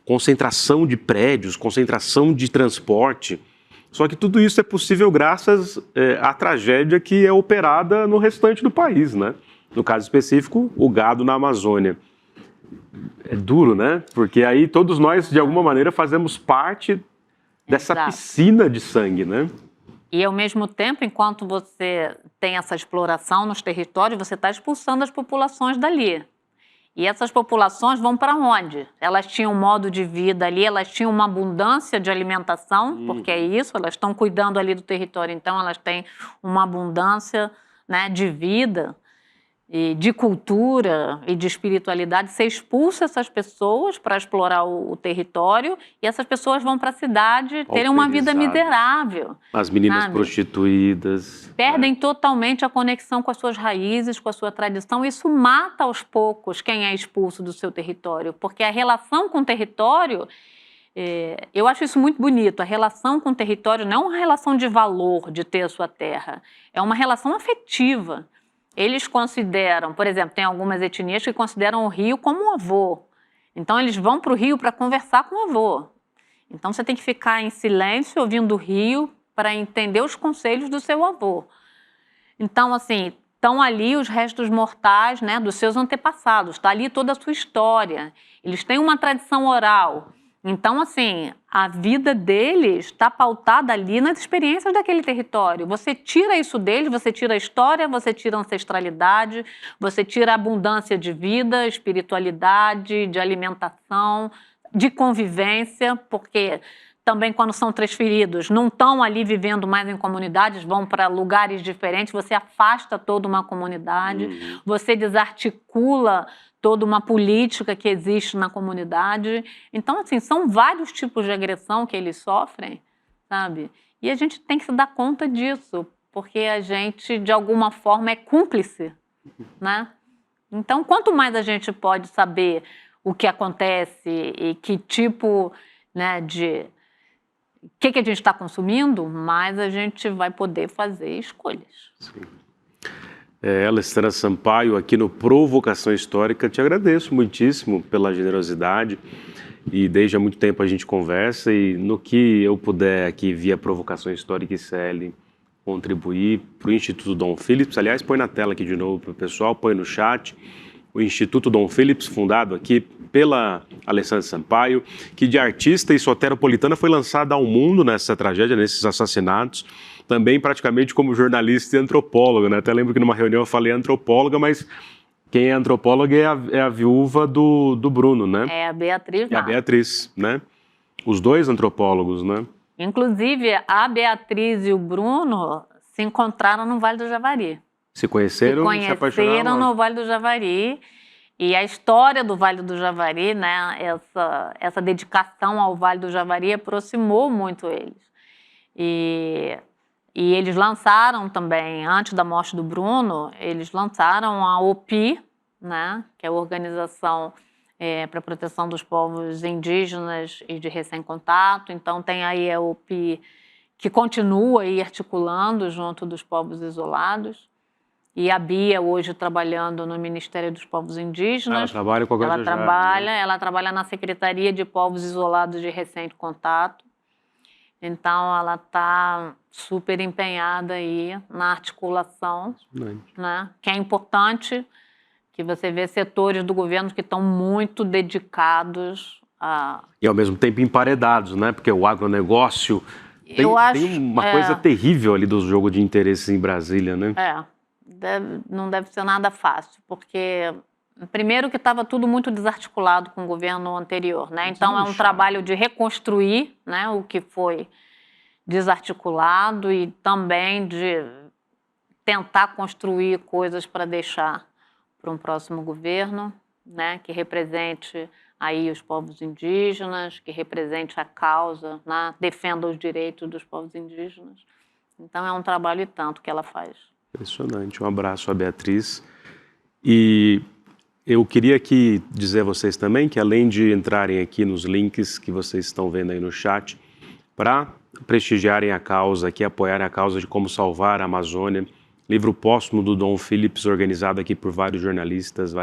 concentração de prédios, concentração de transporte. Só que tudo isso é possível graças à tragédia que é operada no restante do país, né? No caso específico, o gado na Amazônia. É duro, né? Porque aí todos nós, de alguma maneira, fazemos parte dessa piscina de sangue, né? E, ao mesmo tempo, enquanto você tem essa exploração nos territórios, você está expulsando as populações dali. E essas populações vão para onde? Elas tinham um modo de vida ali, elas tinham uma abundância de alimentação, porque é isso, elas estão cuidando ali do território, então elas têm uma abundância, né, de vida, e de cultura e de espiritualidade. Você expulsa essas pessoas para explorar o território e essas pessoas vão para a cidade terem uma vida miserável. As meninas prostituídas. Perdem totalmente a conexão com as suas raízes, com a sua tradição. Isso mata aos poucos quem é expulso do seu território, porque a relação com o território Eu acho isso muito bonito. A relação com o território não é uma relação de valor de ter a sua terra, é uma relação afetiva. Eles consideram, por exemplo, tem algumas etnias que consideram o rio como um avô. Então eles vão para o rio para conversar com o avô. Então você tem que ficar em silêncio ouvindo o rio para entender os conselhos do seu avô. Então, assim, estão ali os restos mortais, né, dos seus antepassados, está ali toda a sua história. Eles têm uma tradição oral. Então, assim, a vida deles está pautada ali nas experiências daquele território. Você tira isso deles, você tira a história, você tira a ancestralidade, você tira a abundância de vida, espiritualidade, de alimentação, de convivência, porque também quando são transferidos, não estão ali vivendo mais em comunidades, vão para lugares diferentes, você afasta toda uma comunidade, você desarticula toda uma política que existe na comunidade. Então, assim, são vários tipos de agressão que eles sofrem, sabe? E a gente tem que se dar conta disso, porque a gente, de alguma forma, é cúmplice, né? Então, quanto mais a gente pode saber o que acontece e que tipo, né, de... o que a gente está consumindo, mais a gente vai poder fazer escolhas. Sim. Alessandra Sampaio, aqui no Provocação Histórica, te agradeço muitíssimo pela generosidade e desde há muito tempo a gente conversa e no que eu puder aqui via Provocação Histórica e CL contribuir para o Instituto Dom Phillips, aliás, põe na tela aqui de novo para o pessoal, põe no chat, o Instituto Dom Phillips, fundado aqui pela Alessandra Sampaio, que de artista e soteropolitana foi lançada ao mundo nessa tragédia, nesses assassinatos, também praticamente como jornalista e antropóloga, né? Até lembro que numa reunião eu falei antropóloga, mas quem é antropóloga é a viúva do Bruno, né? É a Beatriz. É a Beatriz, né? Os dois antropólogos, né? Inclusive, a Beatriz e o Bruno se encontraram no Vale do Javari. Se conheceram e se apaixonaram no Vale do Javari. E a história do Vale do Javari, né? Essa dedicação ao Vale do Javari aproximou muito eles. E eles lançaram também, antes da morte do Bruno, eles lançaram a OPI, né, que é a Organização para a Proteção dos Povos Indígenas e de Recém-Contato. Então tem aí a OPI que continua aí articulando junto dos povos isolados. E a Bia hoje trabalhando no Ministério dos Povos Indígenas. Ela trabalha com a Ela trabalha na Secretaria de Povos Isolados de Recente Contato. Então, ela está super empenhada aí na articulação, né? Que é importante, que você vê setores do governo que estão muito dedicados a... E, ao mesmo tempo, emparedados, né? Porque o agronegócio tem uma coisa terrível ali do jogo de interesses em Brasília, né? Não deve ser nada fácil, porque... Primeiro que estava tudo muito desarticulado com o governo anterior, né? Então é um trabalho de reconstruir, né, o que foi desarticulado e também de tentar construir coisas para deixar para um próximo governo, né, que represente aí os povos indígenas, que represente a causa, né, defenda os direitos dos povos indígenas. Então é um trabalho e tanto que ela faz. Impressionante. Um abraço à Beatriz. E eu queria aqui dizer a vocês também que, além de entrarem aqui nos links que vocês estão vendo aí no chat, para prestigiarem a causa, aqui apoiarem a causa de como salvar a Amazônia, livro póstumo do Dom Phillips, organizado aqui por vários jornalistas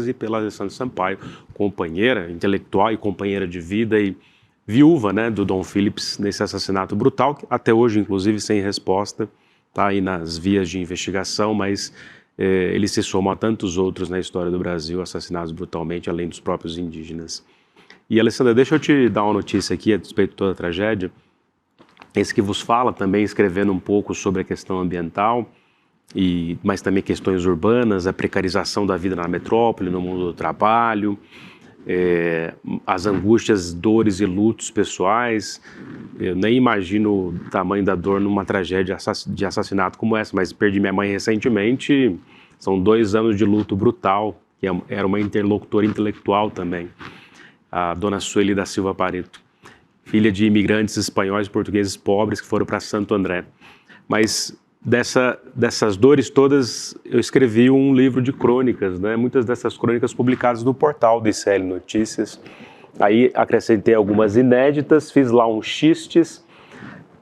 e pela Alessandra Sampaio, companheira intelectual e companheira de vida e viúva, né, do Dom Phillips nesse assassinato brutal, que até hoje, inclusive, sem resposta, está aí nas vias de investigação, mas... ele se soma a tantos outros na história do Brasil assassinados brutalmente, além dos próprios indígenas. E, Alessandra, deixa eu te dar uma notícia aqui a respeito de toda a tragédia. Esse que vos fala também, escrevendo um pouco sobre a questão ambiental, mas também questões urbanas, a precarização da vida na metrópole, no mundo do trabalho, as angústias, dores e lutos pessoais. Eu nem imagino o tamanho da dor numa tragédia de assassinato como essa, mas perdi minha mãe recentemente, são 2 anos de luto brutal, que era uma interlocutora intelectual também, a dona Sueli da Silva Pareto, filha de imigrantes espanhóis e portugueses pobres que foram para Santo André. Mas dessas dores todas, eu escrevi um livro de crônicas, né? Muitas dessas crônicas publicadas no portal do ICL Notícias, Aí acrescentei algumas inéditas, fiz lá uns xistes,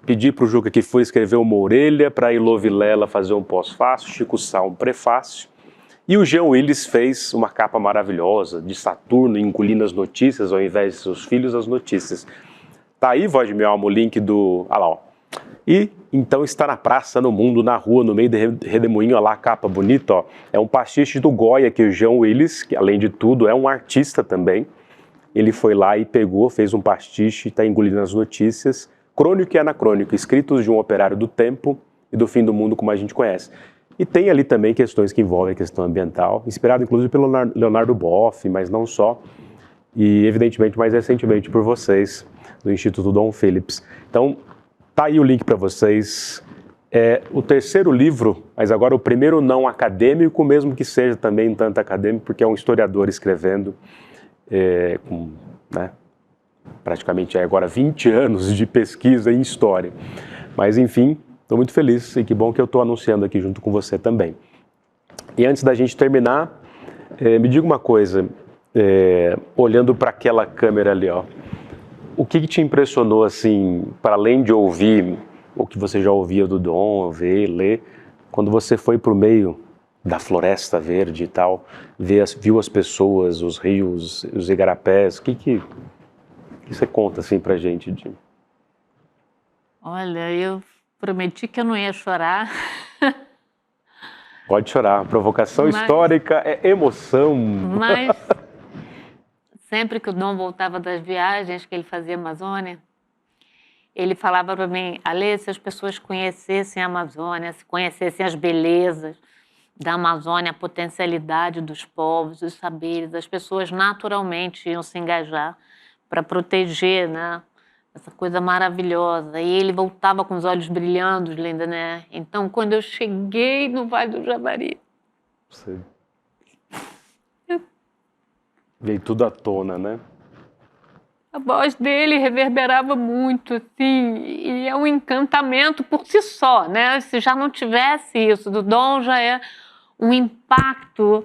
pedi para o Juca que foi escrever uma orelha, para a Ilô Vilela fazer um pós-fácio, Chico Sá um prefácio. E o Jean Willis fez uma capa maravilhosa de Saturno engolindo as notícias, ao invés de seus filhos, as notícias. Tá aí, voz de minha alma, o link do... Ah lá, ó. E então está na praça, no mundo, na rua, no meio de redemoinho, olha lá a capa bonita, ó. É um pastiche do Goya, que o Jean Willis, que além de tudo é um artista também, ele foi lá e pegou, fez um pastiche, está engolindo as notícias, crônico e anacrônico, escritos de um operário do tempo e do fim do mundo como a gente conhece. E tem ali também questões que envolvem a questão ambiental, inspirado inclusive pelo Leonardo Boff, mas não só, e evidentemente mais recentemente por vocês, do Instituto Dom Phillips. Então, tá aí o link para vocês. É o terceiro livro, mas agora o primeiro não acadêmico, mesmo que seja também tanto acadêmico, porque é um historiador escrevendo, com, né, praticamente agora 20 anos de pesquisa em história. Mas enfim, estou muito feliz e que bom que eu estou anunciando aqui junto com você também. E antes da gente terminar, me diga uma coisa, olhando para aquela câmera ali, ó, o que te impressionou, assim, para além de ouvir o que você já ouvia do Dom, ver, ler, quando você foi para o meio da floresta verde e tal, viu as pessoas, os rios, os igarapés, o que você conta, assim, pra gente? Olha, eu prometi que eu não ia chorar. Pode chorar, provocação histórica é emoção. Mas sempre que o Dom voltava das viagens que ele fazia à Amazônia, ele falava para mim, Alê, se as pessoas conhecessem a Amazônia, se conhecessem as belezas da Amazônia, a potencialidade dos povos, os saberes, as pessoas naturalmente iam se engajar para proteger, né, essa coisa maravilhosa. E ele voltava com os olhos brilhando, Linda, né? Então, quando eu cheguei no Vale do Javari... Sim. Veio tudo à tona, né? A voz dele reverberava muito, assim, e é um encantamento por si só, né? Se já não tivesse isso, do Dom já é um impacto,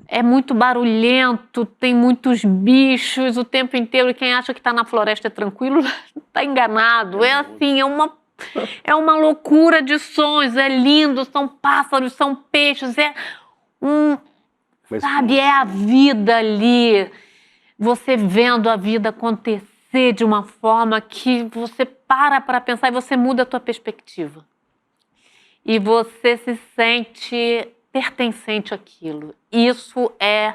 é muito barulhento, tem muitos bichos o tempo inteiro, e quem acha que está na floresta é tranquilo, está enganado. É assim, é uma loucura de sons, é lindo, são pássaros, são peixes, sabe, é a vida ali, você vendo a vida acontecer de uma forma que você para pensar e você muda a tua perspectiva. E você se sente pertencente àquilo. Isso é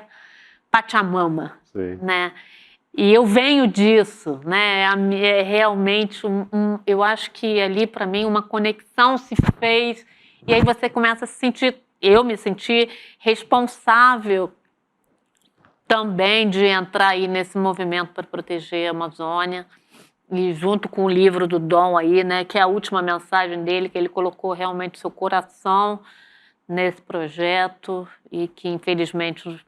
Pachamama, né? E eu venho disso, né? É realmente eu acho que ali para mim uma conexão se fez e aí você começa a se sentir, eu me senti responsável também de entrar aí nesse movimento para proteger a Amazônia. E junto com o livro do Dom aí, né, que é a última mensagem dele, que ele colocou realmente seu coração nesse projeto e que infelizmente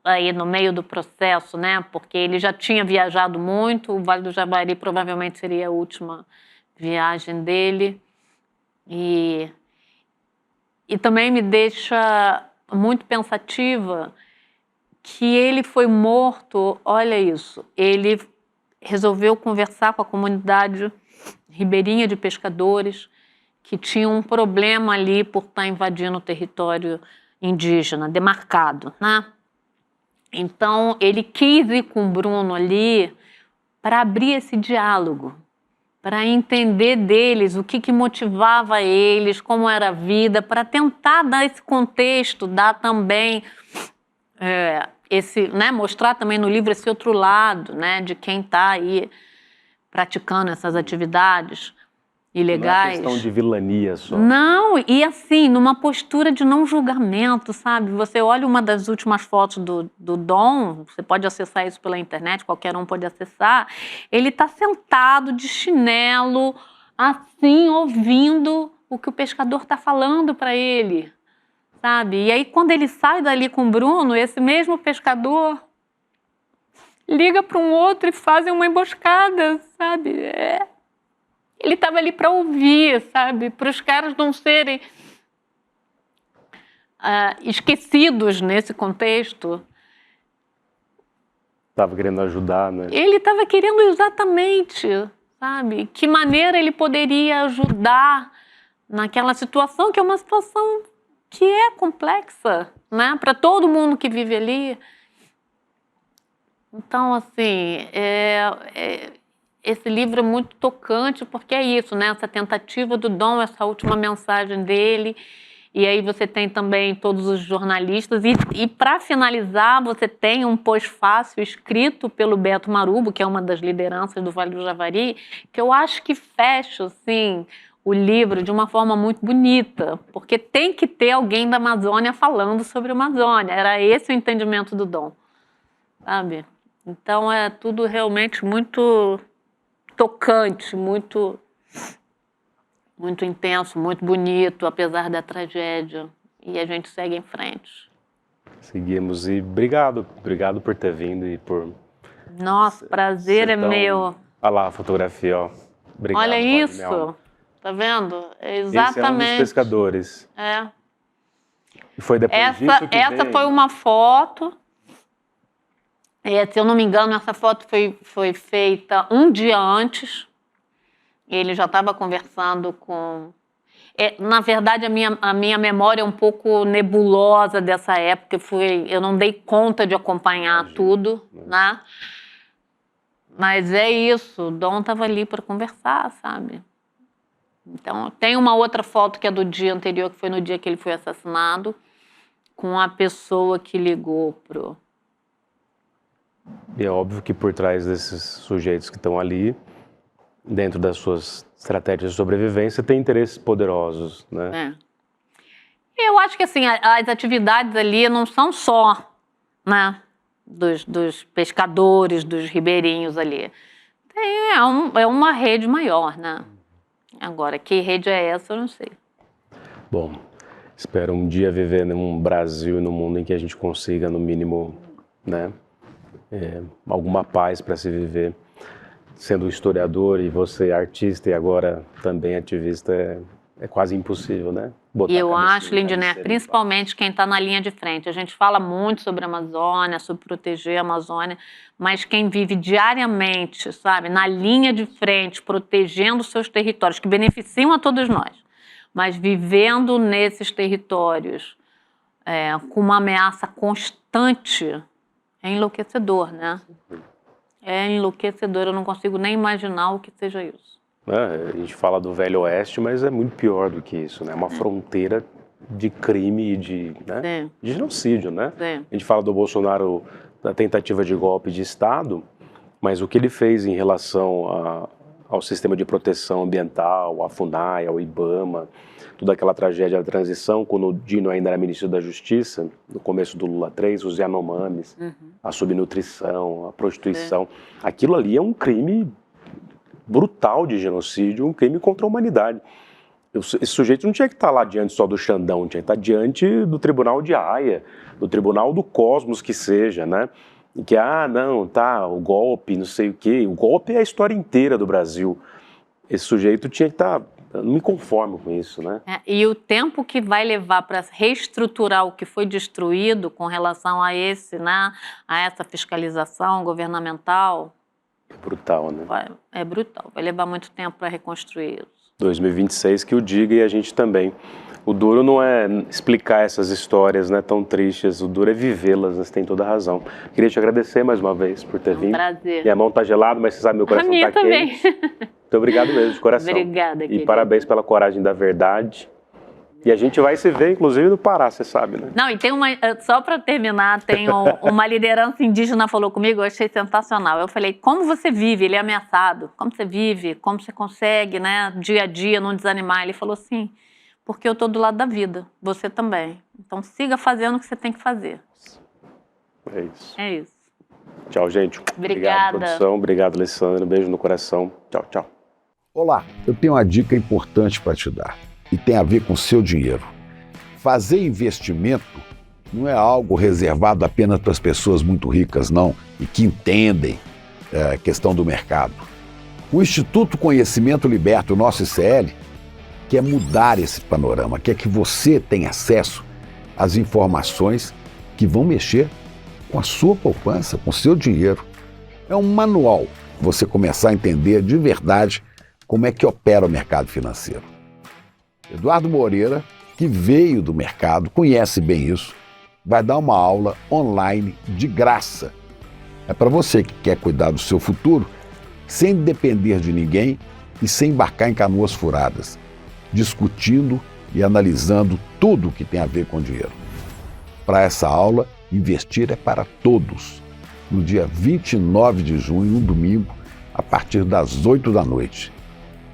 aí no meio do processo, né, porque ele já tinha viajado muito, o Vale do Javari provavelmente seria a última viagem dele e também me deixa muito pensativa que ele foi morto, olha isso, ele resolveu conversar com a comunidade ribeirinha de pescadores que tinham um problema ali por estar invadindo o território indígena, demarcado, né? Então, ele quis ir com o Bruno ali para abrir esse diálogo, para entender deles o que motivava eles, como era a vida, para tentar dar esse contexto, dar também... né, mostrar também no livro esse outro lado, né, de quem está aí praticando essas atividades ilegais. Não é questão de vilania só. Não, e assim, numa postura de não julgamento, sabe? Você olha uma das últimas fotos do Dom, você pode acessar isso pela internet, qualquer um pode acessar, ele está sentado de chinelo, assim, ouvindo o que o pescador está falando para ele. Sabe? E aí, quando ele sai dali com o Bruno, esse mesmo pescador liga para um outro e fazem uma emboscada, sabe? Ele estava ali para ouvir, sabe? Para os caras não serem esquecidos nesse contexto. Estava querendo ajudar, né? Ele estava querendo exatamente, sabe? Que maneira ele poderia ajudar naquela situação, que é uma situação que é complexa, né? Para todo mundo que vive ali. Então, assim, esse livro é muito tocante, porque é isso, né? Essa tentativa do Dom, essa última mensagem dele. E aí você tem também todos os jornalistas. E para finalizar, você tem um pós-fácil escrito pelo Beto Marubo, que é uma das lideranças do Vale do Javari, que eu acho que fecha, assim, o livro de uma forma muito bonita, porque tem que ter alguém da Amazônia falando sobre a Amazônia. Era esse o entendimento do Dom, sabe? Então é tudo realmente muito tocante, muito intenso, muito bonito, apesar da tragédia. E a gente segue em frente. Seguimos e obrigado por ter vindo e por... Nossa, prazer é meu. Olha lá a fotografia, ó. Obrigado. Olha isso, tá vendo? É exatamente. Esse é um dos pescadores. É. E foi depois disso que essa foi uma foto. Se eu não me engano, essa foto foi feita um dia antes. Ele já estava conversando com... na verdade, a minha memória é um pouco nebulosa dessa época. Eu não dei conta de acompanhar tudo, né? Mas é isso, o Dom estava ali para conversar, sabe? Então, tem uma outra foto que é do dia anterior, que foi no dia que ele foi assassinado, com a pessoa que ligou pro... E é óbvio que por trás desses sujeitos que estão ali, dentro das suas estratégias de sobrevivência, tem interesses poderosos, né? Eu acho que, assim, as atividades ali não são só, né, dos pescadores, dos ribeirinhos ali. É uma rede maior, né? Agora, que rede é essa, eu não sei. Bom, espero um dia viver num Brasil e num mundo em que a gente consiga, no mínimo, né, alguma paz para se viver. Sendo historiador e você artista e agora também ativista, é quase impossível, né? E eu acho, Lindiné, principalmente quem está na linha de frente. A gente fala muito sobre a Amazônia, sobre proteger a Amazônia, mas quem vive diariamente, sabe, na linha de frente, protegendo seus territórios, que beneficiam a todos nós, mas vivendo nesses territórios com uma ameaça constante, é enlouquecedor, né? É enlouquecedor, eu não consigo nem imaginar o que seja isso. A gente fala do Velho Oeste, mas é muito pior do que isso, né? Uma fronteira de crime e de genocídio, né? A gente fala do Bolsonaro, da tentativa de golpe de Estado, mas o que ele fez em relação ao sistema de proteção ambiental, à FUNAI, ao IBAMA, toda aquela tragédia da transição, quando o Dino ainda era ministro da Justiça, no começo do Lula 3, os Yanomamis, a subnutrição, a prostituição, aquilo ali é um crime brutal de genocídio, um crime contra a humanidade. Esse sujeito não tinha que estar lá diante só do Xandão, tinha que estar diante do Tribunal de Haia, do Tribunal do Cosmos que seja, né? E que, o golpe, não sei o quê. O golpe é a história inteira do Brasil. Esse sujeito tinha que estar... Eu não me conformo com isso, né? E o tempo que vai levar para reestruturar o que foi destruído com relação a a essa fiscalização governamental... É brutal, né? É brutal. Vai levar muito tempo para reconstruir isso. 2026 que o diga e a gente também. O duro não é explicar essas histórias, né, tão tristes, o duro é vivê-las, né? Você tem toda a razão. Queria te agradecer mais uma vez por ter vindo. Prazer. Minha mão tá gelada, mas você sabe, meu coração tá quente. Muito obrigado mesmo, de coração. Obrigada, querida. E parabéns pela coragem da verdade. E a gente vai se ver, inclusive, no Pará, você sabe, né? Não, e tem só para terminar, tem uma liderança indígena falou comigo, eu achei sensacional. Eu falei, como você vive? Ele é ameaçado. Como você vive? Como você consegue, né, dia a dia, não desanimar? Ele falou assim, porque eu estou do lado da vida, você também. Então siga fazendo o que você tem que fazer. É isso. É isso. Tchau, gente. Obrigada. Obrigado, produção. Obrigado, Alessandro. Beijo no coração. Tchau, tchau. Olá, eu tenho uma dica importante para te dar. E tem a ver com o seu dinheiro. Fazer investimento não é algo reservado apenas para as pessoas muito ricas, não, e que entendem a questão do mercado. O Instituto Conhecimento Liberta, o nosso ICL, quer mudar esse panorama, quer que você tenha acesso às informações que vão mexer com a sua poupança, com o seu dinheiro. É um manual para você começar a entender de verdade como é que opera o mercado financeiro. Eduardo Moreira, que veio do mercado, conhece bem isso, vai dar uma aula online de graça. É para você que quer cuidar do seu futuro sem depender de ninguém e sem embarcar em canoas furadas, discutindo e analisando tudo que tem a ver com dinheiro. Para essa aula, investir é para todos. No dia 29 de junho, um domingo, a partir das 8 da noite.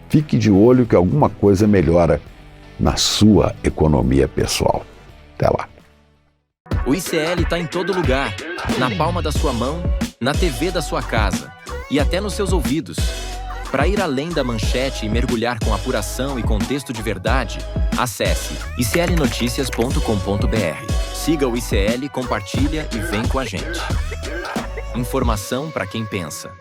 Fique de olho que alguma coisa melhora na sua economia pessoal. Até lá. O ICL está em todo lugar, na palma da sua mão, na TV da sua casa e até nos seus ouvidos. Para ir além da manchete e mergulhar com apuração e contexto de verdade, acesse iclnoticias.com.br. Siga o ICL, compartilha e vem com a gente. Informação para quem pensa.